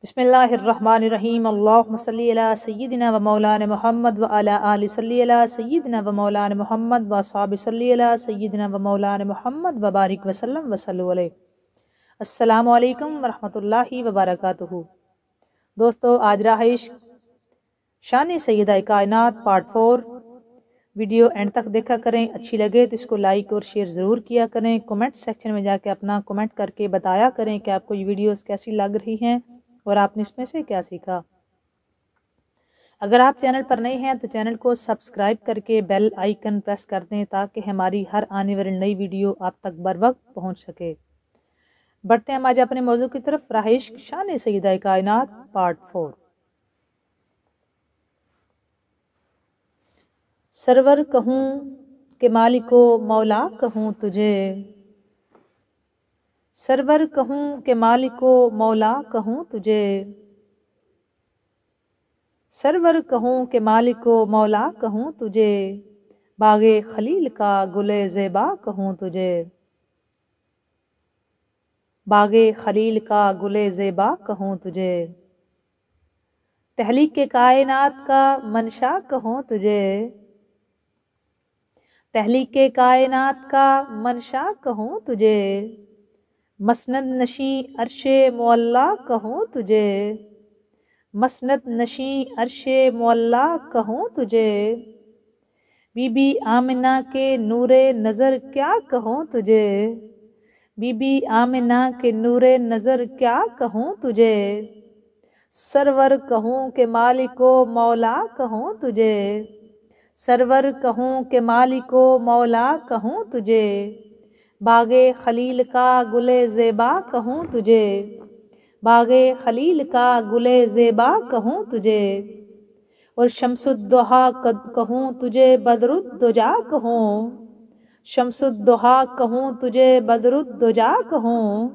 بسم اللہ الرحمن الرحیم اللہم صلی علی سیدنا و مولانا محمد و علی آل صلی علی سیدنا و مولانا محمد و اصحاب صلی علی سیدنا و مولانا محمد و بارک وسلم وصلو علیہ۔ السلام علیکم ورحمۃ اللہ وبرکاتہ۔ دوستو، آج رہائش شان سیدہ کائنات پارٹ 4 ویڈیو اینڈ تک دیکھا کریں۔ اچھی لگے تو اس کو لائک اور شیئر ضرور کیا کریں۔ کومنٹ سیکشن میں جا کے اپنا کومنٹ کر کے بتایا کریں کہ آپ کو یہ ویڈیوز کیسی لگ رہی ہیں اور آپ نے اس میں سے کیا سیکھا۔ اگر آپ چینل پر نئے ہیں تو چینل کو سبسکرائب کر کے بیل آئیکن پریس کر دیں تاکہ ہماری ہر آنے والی نئی ویڈیو آپ تک بر وقت پہنچ سکے۔ بڑھتے ہیں آج اپنے موضوع کی طرف، رہائش شان سیدہ کائنات پارٹ 4۔ سرور کہوں کہ مالک و مولا کہوں تجھے، سرور کہوں کہ مالک و مولا کہوں تجھے، سرور کہوں کہ مالک و مولا کہوں تجھے، باغ خلیل کا گل زیبا کہوں تجھے، باغ خلیل کا گل زیبا کہوں تجھے، تخلیق کائنات کا منشا کہوں تجھے، تخلیق کائنات کا منشا کہوں تجھے، مسند نشیں عرش معلا کہوں تجھے، مسند نشیں عرش معلا کہوں تجھے، بی بی آمنہ کے نور نظر کیا کہوں تجھے، بی بی آمنہ کے نور نظر کیا کہوں تجھے، سرور کہوں کہ مالک و مولا کہوں تجھے، سرور کہوں کہ مالک و مولا کہوں تجھے، باغ خلیل کا گل زیبا کہوں تجھے، باغ خلیل کا گل زیبا کہوں تجھے، اور شمس الضحیٰ کہوں تجھے بدر الدجا کہوں، شمس الضحیٰ کہوں تجھے بدر الدجا کہوں،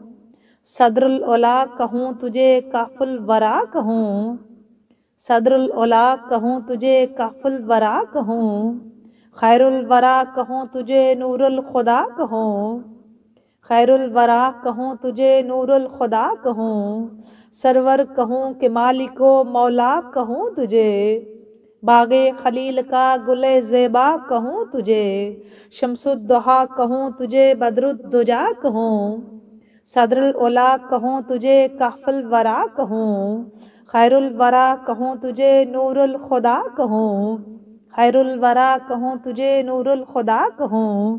صدر العلا کہوں تجھے کہف الورا کہوں، صدر العلا کہوں تجھے کہف الورا کہوں، خیر الورا کہوں تجھے نور الخدا کہوں، خیر الورا کہوں تجھے نور الخدا کہوں، سرور کہوں کہ مالک و مولا کہوں تجھے، باغ خلیل کا گل زیبا کہوں تجھے، شمس الضحیٰ کہوں تجھے بدر الدجا کہوں، صدر العلا کہوں تجھے کہف الورا کہوں، خیر الورا کہوں تجھے نور الخدا کہوں، خیر الورا کہوں تجھے نور الخدا کہوں،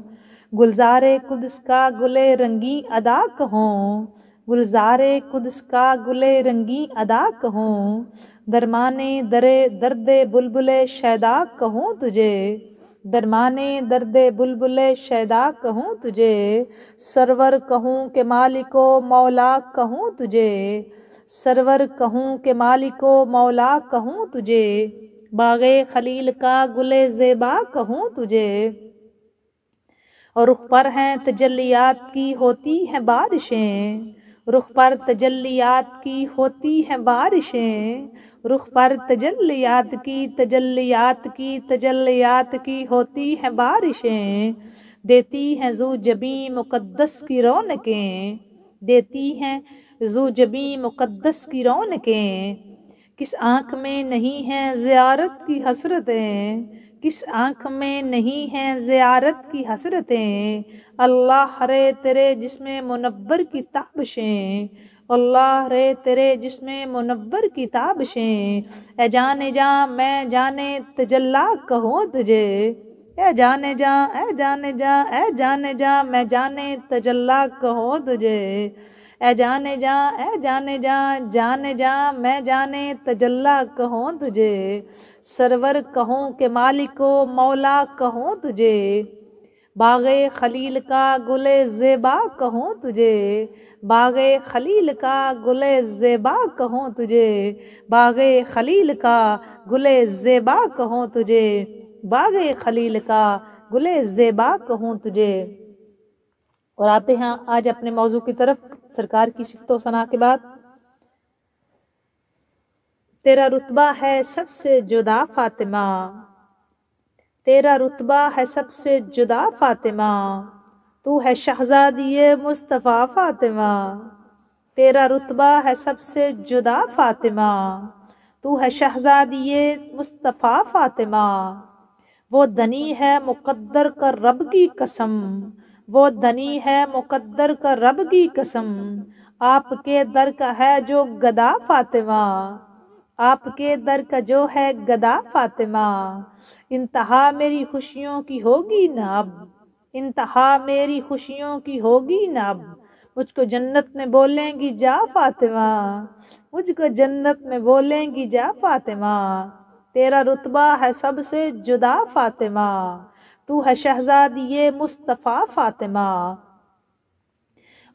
گلزار قدس کا گل رنگی ادا کہوں، گلزار قدس کا گل رنگی ادا کہوں، درمانے درد بلبل شیدا کہوں تجھے، درمانے درد بلبل شیدا کہوں تجھے، سرور کہوں کہ مالک و مولا کہوں تجھے، سرور کہوں کہ مالک و مولا کہوں تجھے، باغ خلیل کا گل زیبا کہوں تجھے، اور رخ پر ہیں تجلیات کی ہوتی ہیں بارشیں، رخ پر تجلیات کی ہوتی ہیں بارشیں، رخ پر تجلیات کی تجلیات کی ہوتی ہیں بارشیں، دیتی ہیں ذو جبیں مقدس کی رونقیں، دیتی ہیں ذو جبیں مقدس کی رونقیں، کس آنکھ میں نہیں ہے زیارت کی حسرتیں، کس آنکھ میں نہیں ہے زیارت کی حسرتیں، اللہ رے تیرے جسم منور کی تابشیں، اللہ رے تیرے جسم منور کی تابشیں، اے جانے جاں میں جانے تجلا کہوں تجھے، اے جانے جاں اے جانے جاں اے جانے جاں میں جانے تجلا کہوں تجھے، اے جانے جاں اے جانے جاں جانے جاں میں جانے تجلا کہوں تجھے، سرور کہوں کہ مالک و مولا کہوں تجھے، باغ خلیل کا گل زیبا کہوں تجھے، باغ خلیل کا گل زیبا کہوں تجھے، باغ خلیل کا گل زیبا کہوں تجھے، باغ خلیل کا گل زیبا کہوں تجھے۔ اور آتے ہیں آج اپنے موضوع کی طرف، سرکار کی صفت و ثنا کے بعد، تیرا رتبہ ہے سب سے جدا فاطمہ، تیرا رتبہ ہے سب سے جدا فاطمہ، تو ہے شہزادی مصطفیٰ فاطمہ، تیرا رتبہ ہے سب سے جدا فاطمہ، تو ہے شہزادی مصطفیٰ فاطمہ۔ وہ دنی ہے مقدر کا رب کی قسم، وہ دنی ہے مقدر کا رب کی قسم، آپ کے در کا ہے جو گدا فاطمہ، آپ کے در کا جو ہے گدا فاطمہ۔ انتہا میری خوشیوں کی ہوگی نہ اب، انتہا میری خوشیوں کی ہوگی نہ اب، مجھ کو جنت میں بولیں گی جا فاطمہ، مجھ کو جنت میں بولیں گی جا فاطمہ۔ تیرا رتبہ ہے سب سے جدا فاطمہ، تو ہے شہزادی مصطفیٰ فاطمہ۔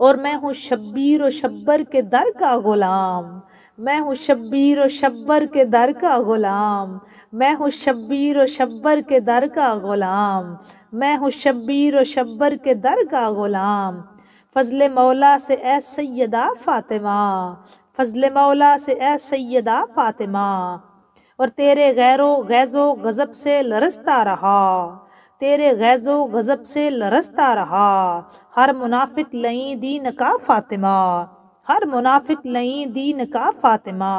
اور میں ہوں شبیر و شبر کے در کا غلام، میں ہوں شبیر و شبر کے در کا غلام، میں ہوں شبیر و شبر کے در کا غلام، میں ہوں شبیر و شبر کے در کا غلام۔ فضل مولا سے اے سیدہ فاطمہ، فضل مولا سے اے سیدہ فاطمہ، اور تیرے غیظ و غضب سے لرزتا رہا، تیرے غیظ و غضب سے لرزتا رہا ہر منافق لئیں دین کا فاطمہ، ہر منافق لئیں دین کا فاطمہ۔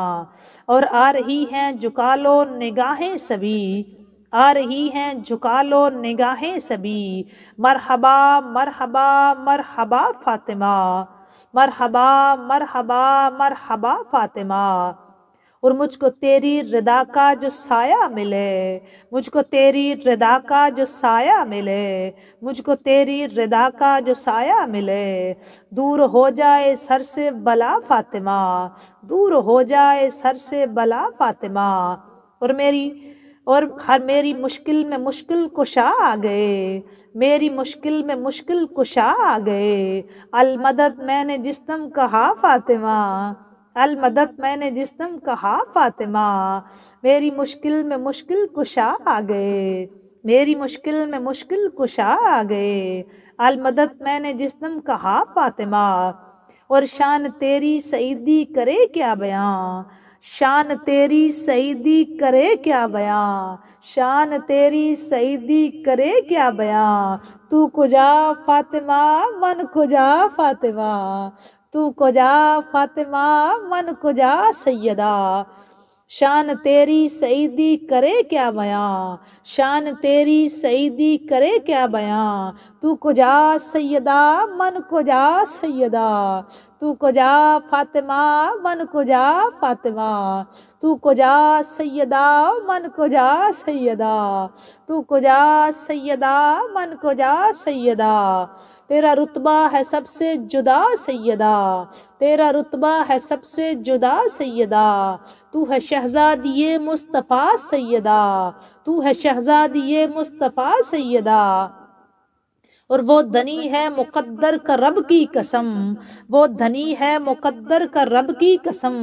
اور آ رہی ہیں جھکا لو نگاہیں سبھی، آ رہی ہیں جھکا لو نگاہیں سبھی، مرحبا مرحبا مرحبا فاطمہ، مرحبا مرحبا مرحبا فاطمہ۔ اور مجھ کو تیری رضا کا جو سایہ ملے، مجھ کو تیری رضا کا جو سایہ ملے، مجھ کو تیری رضا کا جو سایہ ملے، دور ہو جائے سر سے بلا فاطمہ، دور ہو جائے سر سے بلا فاطمہ۔ اور ہر میری مشکل میں مشکل کشا آ گئے، میری مشکل میں مشکل کشا آ گئے، المدد میں نے جس دم کہا فاطمہ، المدد میں نے جس دم کہا فاطمہ، میری مشکل میں مشکل کشا آ گئے، میری مشکل میں مشکل کشا آ گئے، المدد میں نے جس دم کہا فاطمہ۔ اور شان تیری سعیدی کرے کیا بیاں، شان تیری سعیدی کرے کیا بیاں، شان تیری سعیدی کرے کیا بیاں، تو کجا فاطمہ من کجا فاطمہ، تو کجا فاطمہ من کجا سیدہ۔ شان تیری سعیدی کرے کیا بیاں، شان تیری سعیدی کرے کیا بیاں، تو کجا سیدہ من کجا سیدہ، تو کجا فاطمہ من کجا فاطمہ، تو کجا سیدہ من کجا سیدہ، تو کجا سیدہ من کجا سیدہ۔ تیرا رتبہ ہے سب سے جدا سیدہ، تیرا رتبہ ہے سب سے جدا سیدہ، تو ہے شہزادی مصطفیٰ سیدہ، تو ہے شہزادی مصطفیٰ سیدہ۔ اور وہ دنی ہے مقدر کا رب کی قسم، وہ دنی ہے مقدر کا رب کی قسم،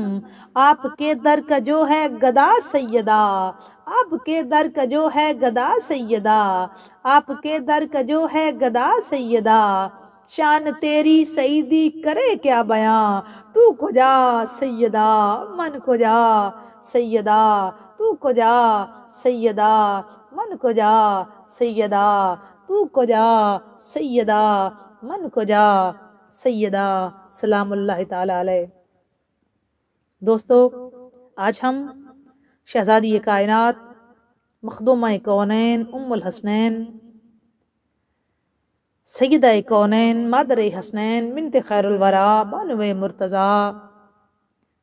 آپ کے در کا جو ہے گدا سیدہ، آپ کے در کا جو ہے گدا سیدہ، آپ کے در کا جو ہے گدا سیدہ۔ شان تیری سعیدی کرے کیا بیاں، تو کجا سیدہ من کجا سیدہ، تو کجا سیدہ من کجا سیدہ، تو کجا سیدہ من کجا سیدہ۔ سلام اللہ تعالی علیہ۔ دوستو، آج ہم شہزادی کائنات، مخدومہ کونین، ام الحسنین، سیدہ کونین، مادر حسنین، بنت خیر الورا، بانو مرتضی،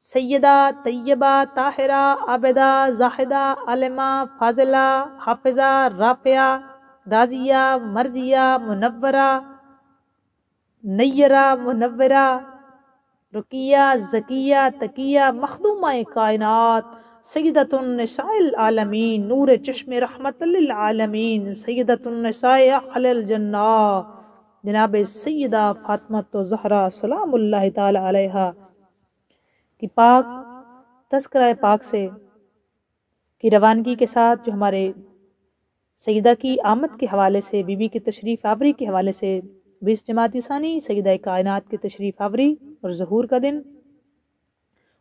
سیدہ طیبہ طاہرہ عابدہ زاہدہ عالمہ فاضلہ حافظہ رافعہ راضیہ مرضیہ منورہ نیرہ منورہ رقیہ ذکیہ تقیہ، مخدومہ کائنات، سیدۃ النساء العالمین، نور چشم رحمت للعالمین، سیدۃ النساء اہل الجنہ، جناب سیدہ فاطمہ الزہرا سلام اللہ تعالی علیہا کی پاک تذکرہ پاک سے کی روانگی کے ساتھ، جو ہمارے سیدہ کی آمد کے حوالے سے، بی بی کی تشریف آوری کے حوالے سے، 20 جمادی ثانی سیدہ کائنات کی تشریف آوری اور ظہور کا دن،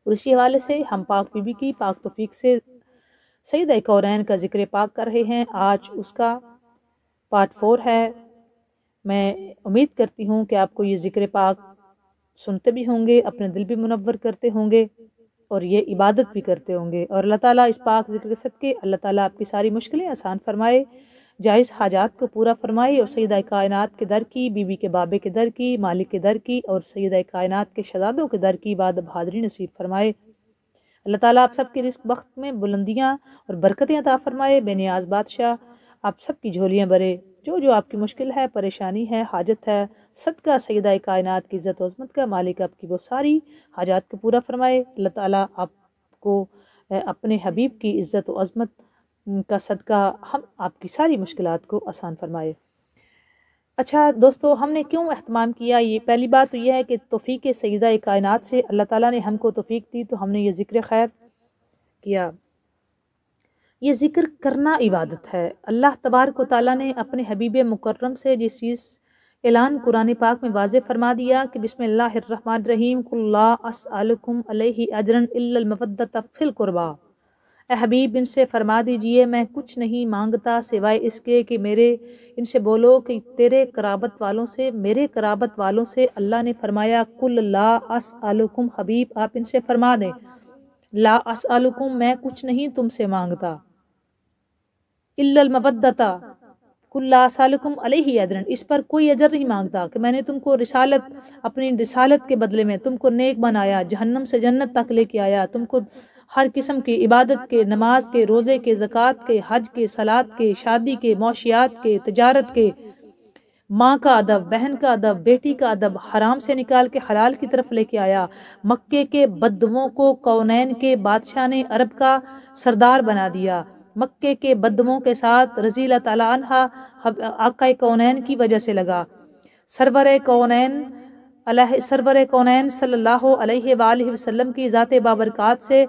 اور اسی حوالے سے ہم پاک بی بی کی پاک توفیق سے سیدہ کونین کا ذکر پاک کر رہے ہیں۔ آج اس کا پارٹ 4 ہے۔ میں امید کرتی ہوں کہ آپ کو یہ ذکر پاک سنتے بھی ہوں گے، اپنے دل بھی منور کرتے ہوں گے اور یہ عبادت بھی کرتے ہوں گے۔ اور اللہ تعالیٰ اس پاک ذکر کے صدقے اللہ تعالیٰ آپ کی ساری مشکلیں آسان فرمائے، جائز حاجات کو پورا فرمائے، اور سیدہ کائنات کے در کی، بی بی کے بابے کے در کی، مالک کے در کی، اور سیدہ کائنات کے شہزادوں کے در کی بعد بہادری نصیب فرمائے۔ اللہ تعالیٰ آپ سب کے رزق وقت میں بلندیاں اور برکتیں عطا فرمائے۔ بے نیاز بادشاہ آپ سب کی جھولیاں بھرے، جو آپ کی مشکل ہے، پریشانی ہے، حاجت ہے، صدقہ سیدہ کائنات کی عزت و عظمت کا مالک آپ کی وہ ساری حاجات کو پورا فرمائے۔ اللہ تعالیٰ آپ کو اپنے حبیب کی عزت و عظمت کا صدقہ ہم آپ کی ساری مشکلات کو آسان فرمائے۔ اچھا دوستو، ہم نے کیوں اہتمام کیا؟ یہ پہلی بات تو یہ ہے کہ توفیق سیدہ کائنات سے اللہ تعالیٰ نے ہم کو توفیق دی تو ہم نے یہ ذکر خیر کیا۔ یہ ذکر کرنا عبادت ہے۔ اللہ تبارک و تعالیٰ نے اپنے حبیب مکرم سے جس چیز اعلان قرآن پاک میں واضح فرما دیا کہ بسم اللہ الرحمن الرحیم قل لا اسألکم علیہ اجرا الا المودۃ فی القربی، اے حبیب ان سے فرما دیجئے میں کچھ نہیں مانگتا سوائے اس کے کہ ان سے بولو کہ تیرے قرابت والوں سے، میرے قرابت والوں سے۔ اللہ نے فرمایا قل لا اسألکم، حبیب آپ ان سے فرما دیں لا اسألکم، میں کچھ نہیں تم سے مانگتا، الا المودۃ، قل لا اسألکم علیہ اجرا، اس پر کوئی اجر نہیں مانگتا کہ میں نے تم کو رسالت، اپنی رسالت کے بدلے میں تم کو نیک بنایا، جہنم سے جنت تک لے کے آیا، تم کو ہر قسم کی عبادت کے، نماز کے، روزے کے، زکوٰۃ کے، حج کے، صلاۃ کے، شادی کے، معاشیات کے، تجارت کے، ماں کا ادب، بہن کا ادب، بیٹی کا ادب حرام سے نکال کے حلال کی طرف لے کے آیا۔ مکے کے بدووں کو کونین کے بادشاہ نے عرب کا سردار بنا دیا۔ مکے کے بدووں کے ساتھ رضی اللہ تعالیٰ عنہ آقا کونین کی وجہ سے لگا۔ سرور کونین صلی اللہ علیہ وآلہ وسلم کی ذات بابرکات سے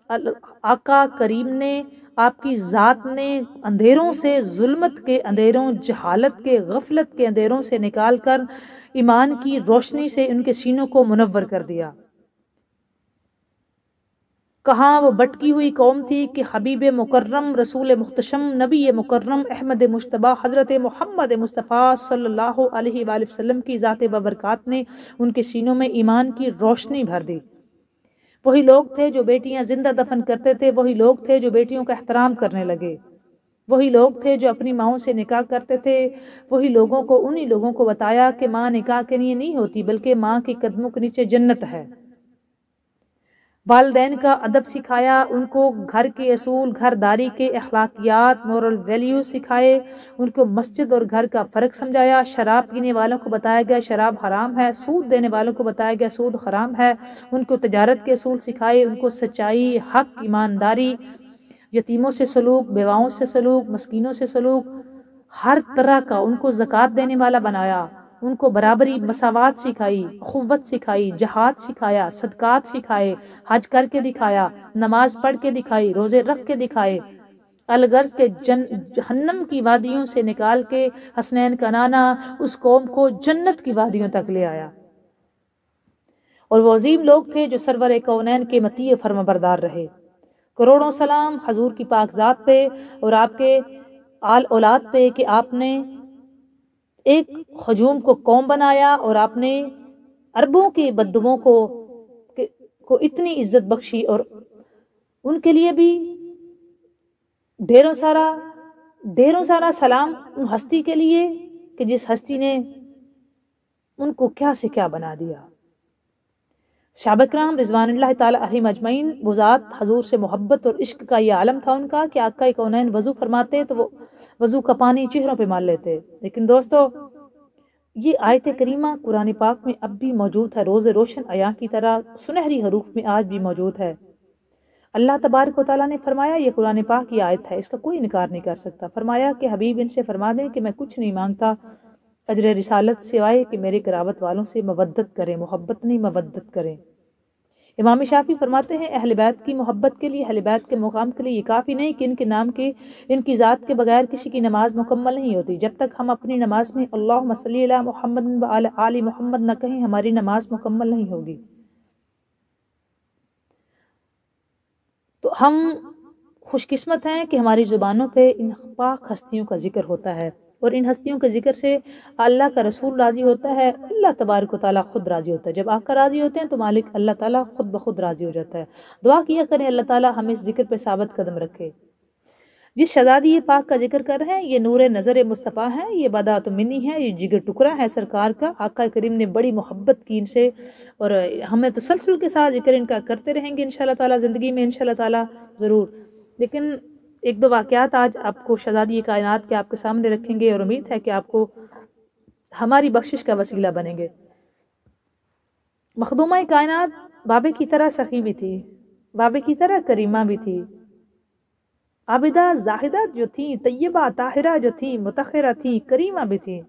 آقا کریم نے، آپ کی ذات نے اندھیروں سے، ظلمت کے اندھیروں، جہالت کے، غفلت کے اندھیروں سے نکال کر ایمان کی روشنی سے ان کے سینوں کو منور کر دیا۔ کہاں وہ بٹکی ہوئی قوم تھی کہ حبیب مکرم، رسول محتشم، نبی مکرم، احمد مجتبی، حضرت محمد مصطفیٰ صلی اللہ علیہ وآلہ وسلم کی ذات بابرکات نے ان کے سینوں میں ایمان کی روشنی بھر دی۔ وہی لوگ تھے جو بیٹیاں زندہ دفن کرتے تھے، وہی لوگ تھے جو بیٹیوں کا احترام کرنے لگے، وہی لوگ تھے جو اپنی ماؤں سے نکاح کرتے تھے، وہی لوگوں کو، انہی لوگوں کو بتایا کہ ماں نکاح کے لیے نہیں ہوتی بلکہ ماں کے قدموں کے نیچے جنت ہے۔ والدین کا ادب سکھایا، ان کو گھر کے اصول، گھر داری کے اخلاقیات، مورل ویلیوز سکھائے، ان کو مسجد اور گھر کا فرق سمجھایا۔ شراب پینے والوں کو بتایا گیا شراب حرام ہے، سود دینے والوں کو بتایا گیا سود حرام ہے، ان کو تجارت کے اصول سکھائے، ان کو سچائی، حق، ایمانداری، یتیموں سے سلوک، بیواؤں سے سلوک، مسکینوں سے سلوک، ہر طرح کا ان کو زکوٰۃ دینے والا بنایا، ان کو برابری، مساوات سکھائی، اخوت سکھائی، جہاد سکھایا، صدقات سکھائے، حج کر کے دکھایا، نماز پڑھ کے دکھائی، روزے رکھ کے دکھائے، الغرض کے جہنم کی وادیوں سے نکال کے حسنین کا نانا اس قوم کو جنت کی وادیوں تک لے آیا۔ اور وہ عظیم لوگ تھے جو سرور کونین کے مطیع فرما بردار رہے۔ کروڑوں سلام حضور کی پاک ذات پہ اور آپ کے آل اولاد پہ کہ آپ نے ایک ہجوم کو قوم بنایا اور آپ نے عربوں کے بدووں کو اتنی عزت بخشی، اور ان کے لیے بھی ڈھیروں سارا سلام ان ہستی کے لیے کہ جس ہستی نے ان کو کیا سے کیا بنا دیا۔ صحابہ کرام رضوان اللہ تعالی علیہم اجمعین، وہ ذات حضور سے محبت اور عشق کا یہ عالم تھا ان کا کہ آقا کونین وضو فرماتے تو وہ وضو کا پانی چہروں پہ مال لیتے۔ لیکن دوستو، یہ آیت کریمہ قرآن پاک میں اب بھی موجود ہے، روز روشن عیاں کی طرح سنہری حروف میں آج بھی موجود ہے۔ اللہ تبارک و تعالیٰ نے فرمایا، یہ قرآن پاک کی آیت ہے، اس کا کوئی انکار نہیں کر سکتا۔ فرمایا کہ حبیب ان سے فرما دیں کہ میں کچھ نہیں مانگتا اجر رسالت سوائے کہ میرے قرابت والوں سے مودت کریں، محبت نہیں مودت کریں۔ امام شافعی فرماتے ہیں اہل بیت کی محبت کے لیے، اہل بیت کے مقام کے لیے یہ کافی نہیں کہ ان کے نام کے، ان کی ذات کے بغیر کسی کی نماز مکمل نہیں ہوتی۔ جب تک ہم اپنی نماز میں اللہم صلی علی محمد وعلی آل محمد نہ کہیں، ہماری نماز مکمل نہیں ہوگی۔ تو ہم خوش قسمت ہیں کہ ہماری زبانوں پہ ان پاک ہستیوں کا ذکر ہوتا ہے، اور ان ہستیوں کے ذکر سے اللہ کا رسول راضی ہوتا ہے، اللہ تبارک و تعالیٰ خود راضی ہوتا ہے۔ جب آقا راضی ہوتے ہیں تو مالک اللہ تعالیٰ خود بخود راضی ہو جاتا ہے۔ دعا کیا کریں اللہ تعالیٰ ہمیں اس ذکر پہ ثابت قدم رکھے۔ جس شہزادی پاک کا ذکر کر رہے ہیں یہ نور نظر مصطفیٰ ہیں، یہ بداعت منی ہے، یہ جگر ٹکڑا ہے سرکار کا۔ آقا کریم نے بڑی محبت کی ان سے، اور ہمیں تسلسل کے ساتھ ذکر ان کا کرتے رہیں گے انشاءاللہ تعالیٰ زندگی میں انشاءاللہ تعالیٰ ضرور۔ لیکن ایک دو واقعات آج آپ کو شہزادی کائنات کے آپ کے سامنے رکھیں گے، اور امید ہے کہ آپ کو ہماری بخشش کا وسیلہ بنیں گے۔ مخدومہ کائنات بابے کی طرح سخی بھی تھی، بابے کی طرح کریمہ بھی تھی، عابدہ زاہدہ جو تھی، طیبہ طاہرہ جو تھی، متخرہ تھی، کریمہ بھی تھی۔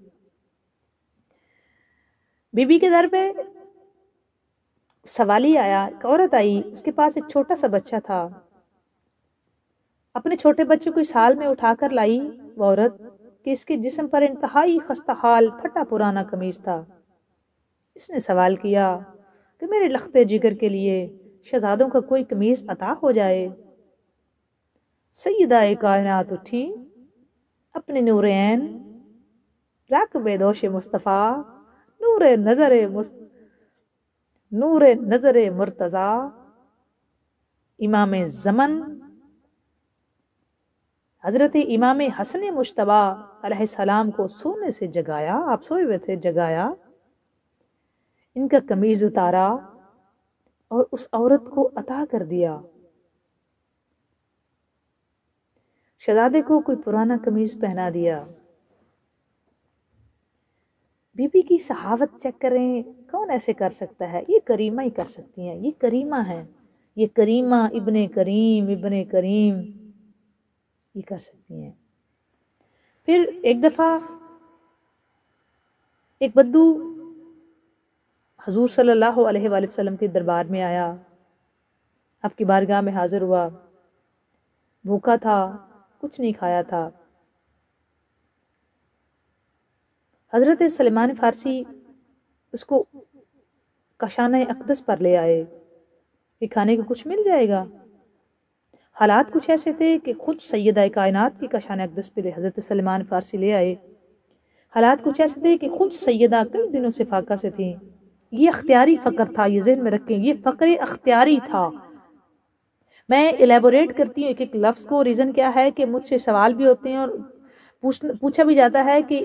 بی بی کے در پہ سوالی آیا، ایک عورت آئی، اس کے پاس ایک چھوٹا سا بچہ تھا۔ اپنے چھوٹے بچے کو اس حال میں اٹھا کر لائی وہ عورت کہ اس کے جسم پر انتہائی خستہ حال پھٹا پرانا قمیص تھا۔ اس نے سوال کیا کہ میرے لخت جگر کے لیے شہزادوں کا کوئی قمیص عطا ہو جائے۔ سیدہ کائنات اٹھی، اپنے نور عین راکب دوش مصطفیٰ، نور نظر مرتضی، امام زمن حضرت امام حسن مجتبی علیہ السلام کو سونے سے جگایا، آپ سوئے ہوئے تھے، جگایا، ان کا قمیض اتارا اور اس عورت کو عطا کر دیا۔ شہزادے کو کوئی پرانا قمیض پہنا دیا۔ بی بی کی صحاوت چیک کریں، کون ایسے کر سکتا ہے؟ یہ کریمہ ہی کر سکتی ہیں، یہ کریمہ ہے، یہ کریمہ ابن کریم یہ کر سکتی ہیں۔ پھر ایک دفعہ ایک بدو حضور صلی اللہ علیہ وآلہ وسلم کے دربار میں آیا، آپ کی بارگاہ میں حاضر ہوا، بھوکا تھا، کچھ نہیں کھایا تھا۔ حضرت سلیمان فارسی اس کو کاشانہ اقدس پر لے آئے کہ کھانے کو کچھ مل جائے گا۔ حالات کچھ ایسے تھے کہ خود سیدہ کائنات کی کاشانہ اقدس پہ حضرت سلیمان فارسی لے آئے۔ حالات کچھ ایسے تھے کہ خود سیدہ کئی دنوں سے فاقہ سے تھیں۔ یہ اختیاری فقر تھا، یہ ذہن میں رکھیں، یہ فقر اختیاری تھا۔ میں الیبوریٹ کرتی ہوں ایک ایک لفظ کو، ریزن کیا ہے کہ مجھ سے سوال بھی ہوتے ہیں اور پوچھا بھی جاتا ہے کہ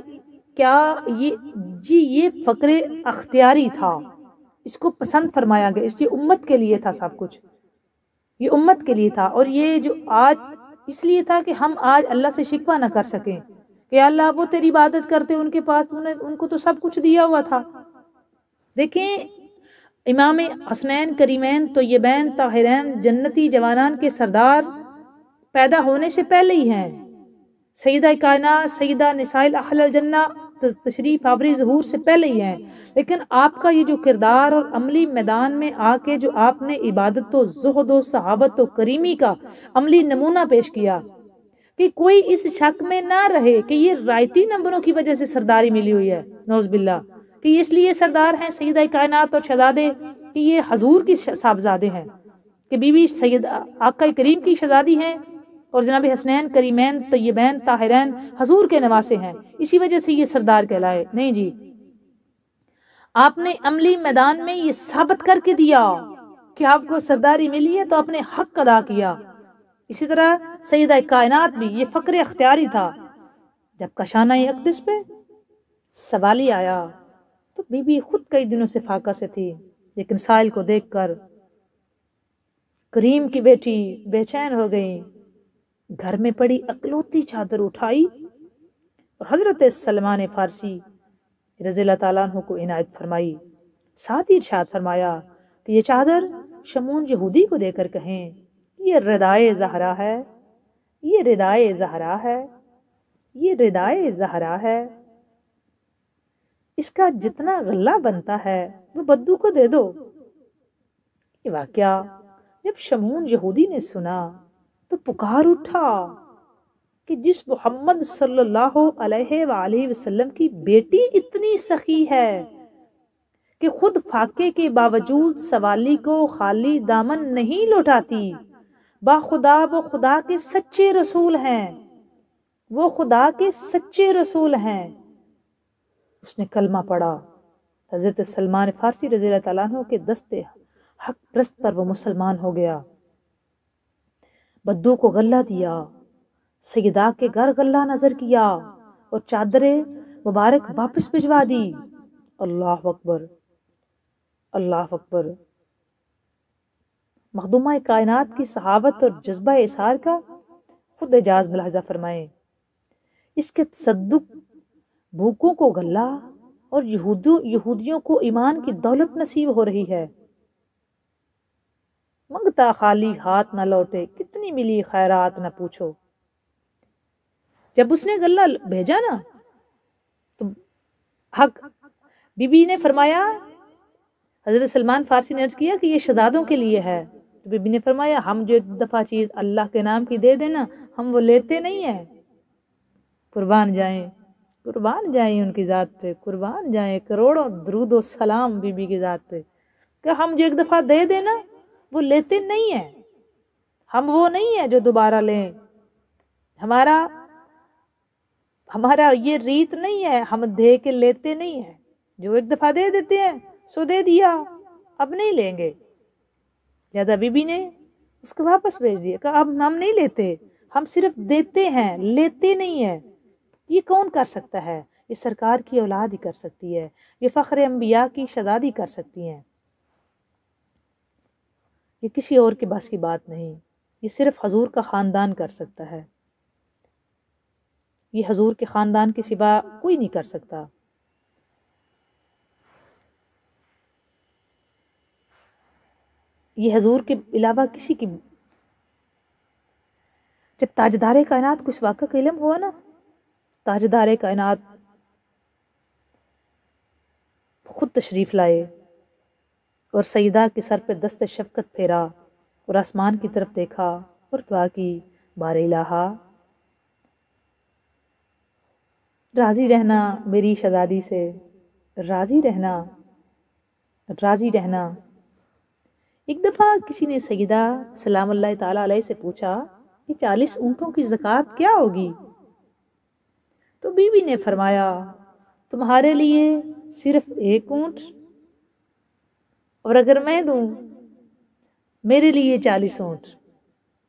کیا یہ فقر اختیاری تھا، اس کو پسند فرمایا گیا، اس لیے امت کے لیے تھا سب کچھ، یہ امت کے لیے تھا۔ اور یہ جو آج اس لیے تھا کہ ہم آج اللہ سے شکوہ نہ کر سکیں کہ اللہ وہ تیری عبادت کرتے، ان کے پاس ان کو تو سب کچھ دیا ہوا تھا۔ دیکھیں امام حسنین کریمین طیبین طاہرین جنتی جوانان کے سردار پیدا ہونے سے پہلے ہی ہیں، سیدہ کائنات سیدہ نساء اہل الجنہ تشریف آوری ظہور سے پہلے ہی ہیں، لیکن آپ کا یہ جو کردار اور عملی میدان میں آ کے جو آپ نے عبادت و زہد و صحابت و کریمی کا عملی نمونہ پیش کیا کہ کوئی اس شک میں نہ رہے کہ یہ رائتی نمبروں کی وجہ سے سرداری ملی ہوئی ہے، نعوذ باللہ، کہ یہ اس لیے سردار ہیں سیدہ کائنات اور شہزادے کہ یہ حضور کی صاحبزادے ہیں، کہ بی بی سید آقا کریم کی شہزادی ہیں اور جناب حسنین کریمین طیبین طاہرین حضور کے نواسے ہیں، اسی وجہ سے یہ سردار کہلائے۔ نہیں جی، آپ نے عملی میدان میں یہ ثابت کر کے دیا کہ آپ کو سرداری ملی ہے تو آپ نے حق ادا کیا۔ اسی طرح سیدہ کائنات بھی یہ فقر اختیاری تھا۔ جب کاشانہ اقدس پہ سوالی آیا تو بی بی خود کئی دنوں سے فاقہ سے تھی، لیکن سائل کو دیکھ کر کریم کی بیٹی بے چین ہو گئی، گھر میں پڑی اکلوتی چادر اٹھائی اور حضرت سلمان فارسی رضی اللہ تعالیٰ عنہ کو عنایت فرمائی۔ ساتھ ہی ارشاد فرمایا کہ یہ چادر شمون یہودی کو دے کر کہیں یہ ردائے زہرا ہے، یہ ردائے زہرا ہے، یہ ردائے زہرا ہے، اس کا جتنا غلہ بنتا ہے وہ بدو کو دے دو۔ یہ واقعہ جب شمون یہودی نے سنا تو پکار اٹھا کہ جس محمد صلی اللہ علیہ وآلہ وسلم کی بیٹی اتنی سخی ہے کہ خود فاقے کے باوجود سوالی کو خالی دامن نہیں لوٹاتی، با خدا وہ خدا کے سچے رسول ہیں، وہ خدا کے سچے رسول ہیں۔ اس نے کلمہ پڑھا۔ حضرت سلمان فارسی رضی اللہ تعالیٰ عنہ کے دستے حق پرست پر وہ مسلمان ہو گیا۔ بدو کو غلہ دیا، سیدہ کے گھر غلہ نظر کیا اور چادر مبارک واپس بھجوا دی۔ اللہ اکبر، اللہ اکبر۔ مخدومہ کائنات کی صحابت اور جذبہ اثار کا خود اعجاز ملاحظہ فرمائیں۔ اس کے تصدق، بھوکوں کو غلہ اور یہودیوں کو ایمان کی دولت نصیب ہو رہی ہے۔ منگتا خالی ہاتھ نہ لوٹے، کتنی ملی خیرات نہ پوچھو۔ جب اس نے غلہ بھیجا نا تو حق بی بی نے فرمایا، حضرت سلمان فارسی نے عرض کیا کہ یہ شہزادوں کے لیے ہے۔ تو بی بی نے فرمایا ہم جو ایک دفعہ چیز اللہ کے نام کی دے دینا ہم وہ لیتے نہیں ہیں۔ قربان جائیں، قربان جائیں ان کی ذات پہ، قربان جائیں، کروڑوں درود و سلام بی بی کی ذات پہ، کہ ہم جو ایک دفعہ دے دینا وہ لیتے نہیں ہیں۔ ہم وہ نہیں ہیں جو دوبارہ لیں۔ ہمارا یہ ریت نہیں ہے، ہم دے کے لیتے نہیں ہیں۔ جو ایک دفعہ دے دیتے ہیں سو دے دیا، اب نہیں لیں گے۔ لہذا بی بی نے اس کو واپس بھیج دیا، کہ اب ہم نہیں لیتے، ہم صرف دیتے ہیں، لیتے نہیں ہیں۔ یہ کون کر سکتا ہے؟ یہ سرکار کی اولاد ہی کر سکتی ہے، یہ فخر انبیاء کی شہزادی کر سکتی ہیں۔ یہ کسی اور کے بس کی بات نہیں، یہ صرف حضور کا خاندان کر سکتا ہے۔ یہ حضور کے خاندان کے سوا کوئی نہیں کر سکتا۔ یہ حضور کے علاوہ کسی کی، جب تاجدار کائنات کو اس واقعہ کا علم ہوا نا، تاجدار کائنات خود تشریف لائے اور سیدہ کے سر پہ دست شفقت پھیرا اور آسمان کی طرف دیکھا اور دعا کی، بار الہا راضی رہنا میری شہزادی سے، راضی رہنا، راضی رہنا۔ ایک دفعہ کسی نے سیدہ سلام اللہ تعالیٰ علیہ سے پوچھا کہ 40 اونٹوں کی زکوٰۃ کیا ہوگی؟ تو بی بی نے فرمایا تمہارے لیے صرف 1 اونٹ، اور اگر میں دوں میرے لیے 40 اونٹ،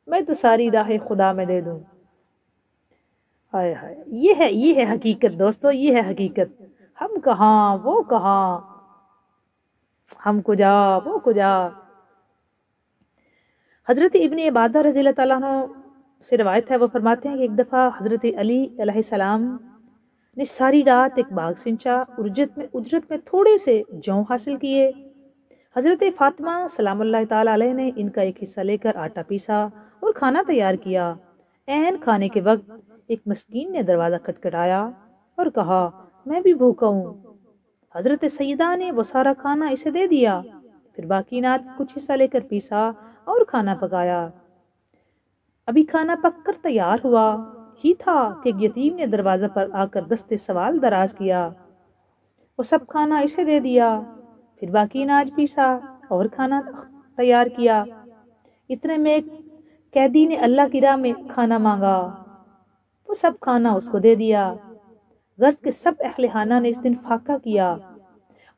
میں تو ساری راہ خدا میں دے دوں۔ ہائے ہائے، یہ ہے حقیقت دوستو، یہ ہے حقیقت۔ ہم کہاں وہ کہاں، ہم کجا وہ کجا۔ حضرت ابن عبادہ رضی اللہ تعالیٰ عنہ سے روایت ہے، وہ فرماتے ہیں کہ ایک دفعہ حضرت علی علیہ السلام نے ساری رات ایک باغ سنچا، اجرت میں تھوڑے سے جو حاصل کیے۔ حضرت فاطمہ سلام اللہ تعالیٰ علیہ نے ان کا ایک حصہ لے کر آٹا پیسا اور کھانا تیار کیا۔ عین کھانے کے وقت ایک مسکین نے دروازہ کھٹکھٹایا اور کہا میں بھی بھوکا ہوں۔ حضرت سیدہ نے وہ سارا کھانا اسے دے دیا، پھر باقی نات کچھ حصہ لے کر پیسا اور کھانا پکایا۔ ابھی کھانا پک کر تیار ہوا ہی تھا کہ ایک یتیم نے دروازہ پر آ کر دست سوال دراز کیا۔ وہ سب کھانا اسے دے دیا، پھر باقی اناج پیسا اور کھانا تیار کیا۔ اتنے میں ایک قیدی نے اللہ کی راہ میں کھانا مانگا، وہ سب کھانا اس کو دے دیا۔ غرض کے سب اہل خانہ نے اس دن فاقہ کیا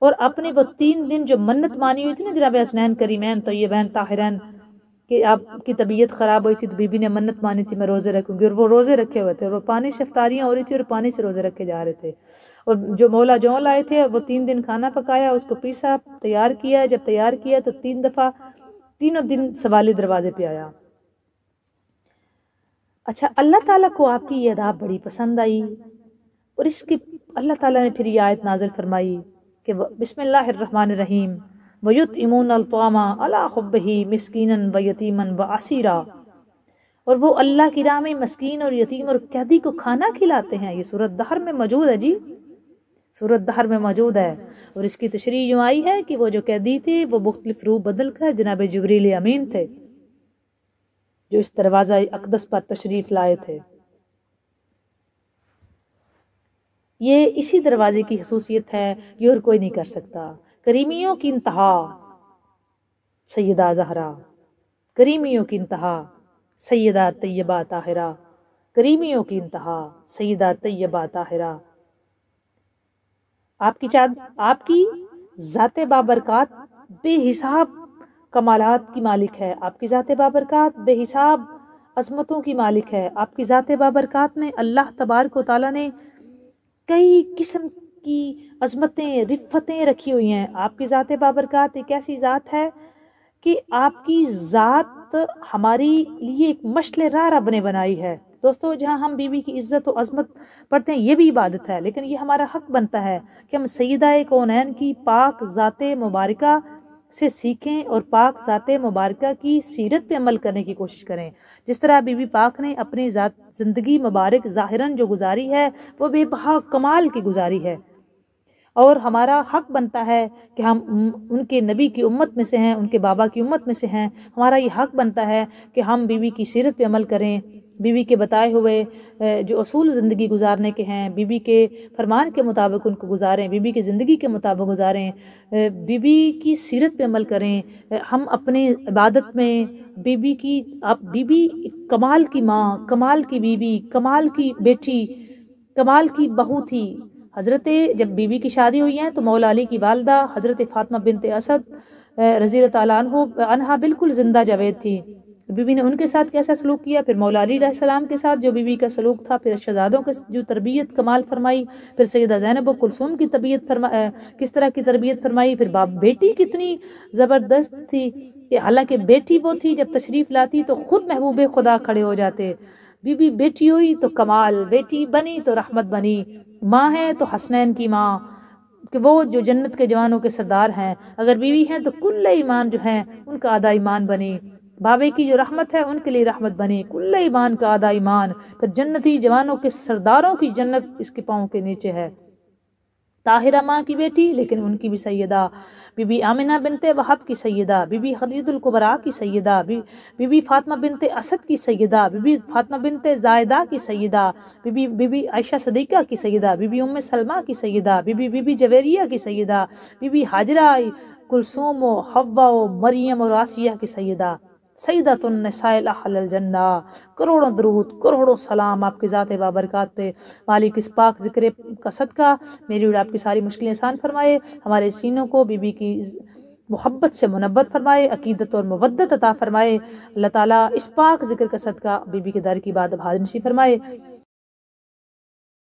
اور اپنے وہ 3 دن جو منت مانی ہوئی تھی نا جناب حسنین کریمین طیبین طاہرین، کہ آپ کی طبیعت خراب ہوئی تھی تو بی بی نے منت مانی تھی میں روزے رکھوں گی، اور وہ روزے رکھے ہوئے تھے، اور وہ پانی سے افطاریاں ہو رہی تھی اور پانی سے روزے رکھے جا رہے تھے، اور جو مولا جو لائے تھے وہ 3 دن کھانا پکایا، اس کو پیسا، تیار کیا۔ جب تیار کیا تو 3 دفعہ تینوں دن سوالی دروازے پہ آیا۔ اچھا، اللہ تعالیٰ کو آپ کی یہ ادا بڑی پسند آئی، اور اس کی اللہ تعالیٰ نے پھر یہ آیت نازل فرمائی کہ بسم اللہ الرحمن الرحیم وَيُطْعِمُونَ الطَّعَامَ عَلَىٰ حُبِّهِ مِسْكِينًا وَيَتِيمًا وَأَسِيرًا، اور وہ اللہ کی راہ میں مسکین اور یتیم اور قیدی کو کھانا کھلاتے ہیں۔ یہ سورۃ دہر میں موجود ہے، جی سورۃ دہر میں موجود ہے، اور اس کی تشریح یوں آئی ہے کہ وہ جو قیدی تھے وہ مختلف روح بدل کر جناب جبریل امین تھے جو اس دروازہ اقدس پر تشریف لائے تھے۔ یہ اسی دروازے کی خصوصیت ہے، یہ اور کوئی نہیں کر سکتا۔ کریمیوں کی انتہا سیدہ زہرا، کریمیوں کی انتہا سیدہ طیبہ طاہرہ، کریمیوں کی انتہا سیدہ طیبہ طاہرہ۔ آپ کی ذات بابرکات بے حساب کمالات کی مالک ہے، آپ کی ذات بابرکات بے حساب عظمتوں کی مالک ہے۔ آپ کی ذات بابرکات میں اللہ تبارک و تعالیٰ نے کئی قسم کی عظمتیں رفتیں رکھی ہوئی ہیں۔ آپ کی ذات بابرکات ایک ایسی ذات ہے کہ آپ کی ذات ہماری لیے ایک مشعل راہ رب نے بنائی ہے۔ دوستو، جہاں ہم بی بی کی عزت و عظمت پڑھتے ہیں یہ بھی عبادت ہے، لیکن یہ ہمارا حق بنتا ہے کہ ہم سیدہ کونین کی پاک ذات مبارکہ سے سیکھیں اور پاک ذات مبارکہ کی سیرت پہ عمل کرنے کی کوشش کریں۔ جس طرح بی بی پاک نے اپنی زندگی مبارک ظاہراً جو گزاری ہے وہ بے بہا کمال کی گزاری ہے، اور ہمارا حق بنتا ہے کہ ہم ان کے نبی کی امت میں سے ہیں، ان کے بابا کی امت میں سے ہیں۔ ہمارا یہ حق بنتا ہے کہ ہم بی بی کی سیرت پہ عمل کریں، بی بی کے بتائے ہوئے جو اصول زندگی گزارنے کے ہیں بی بی کے فرمان کے مطابق ان کو گزاریں، بی بی کی زندگی کے مطابق گزاریں، بی بی کی سیرت پہ عمل کریں۔ ہم اپنی عبادت میں بی بی کمال کی ماں، کمال کی بی بی، کمال کی بیٹی، کمال کی بہو تھی۔ جب بی بی کی شادی ہوئی ہیں تو مولا علی کی والدہ حضرت فاطمہ بنت اسد رضی اللہ تعالیٰ عنہ بالکل زندہ جاوید تھی۔ بی بی نے ان کے ساتھ کیسا سلوک کیا، پھر مولا علی علیہ السلام کے ساتھ جو بی بی کا سلوک تھا، پھر شہزادوں کے جو تربیت کمال فرمائی، پھر سیدہ زینب و کلثوم کی کس طرح کی تربیت فرمائی، پھر بیٹی کتنی زبردست تھی کہ حالانکہ بیٹی وہ تھی جب تشریف لاتی تو خود محبوب خدا کھڑے ہو جاتے۔ بی بی بیٹی ہوئی تو کمال، بیٹی بنی تو رحمت بنی، ماں ہے تو حسنین کی ماں کہ وہ جو جنت کے جوانوں کے سردار ہیں، اگر بیوی ہیں تو کل ایمان جو ہیں ان کا آدھا ایمان بنی، بابے کی جو رحمت ہے ان کے لیے رحمت بنی، کل ایمان کا آدھا ایمان، پھر جنتی جوانوں کے سرداروں کی جنت اس کے پاؤں کے نیچے ہے۔ طاہرہ ماں کی بیٹی لیکن ان کی بھی سیدہ، بی بی آمنہ بنت وہب کی سیدہ، بی بی خدیجہ الکبریٰ کی سیدہ، بی بی فاطمہ بنت اسد کی سیدہ، بی بی فاطمہ بنت زائدہ کی سیدہ، بی بی عائشہ صدیقہ کی سیدہ، بی بی ام سلمہ کی سیدہ، بی بی جویریہ کی سیدہ، بی بی ہاجرہ، کلثوم و حوا و مریم اور آسیہ کی سیدہ، سیدۃ النساء اہل الجنہ۔ کروڑوں درود، کروڑوں سلام آپ کی ذات بابرکات پہ۔ مالک اس پاک ذکر کا صدقہ میری اور آپ کی ساری مشکلیں آسان فرمائے، ہمارے سینوں کو بی بی کی محبت سے منور فرمائے، عقیدت اور مودت عطا فرمائے۔ اللہ تعالیٰ اس پاک ذکر کا صدقہ بی بی کے در کی بات اب حاضر نصیب فرمائے۔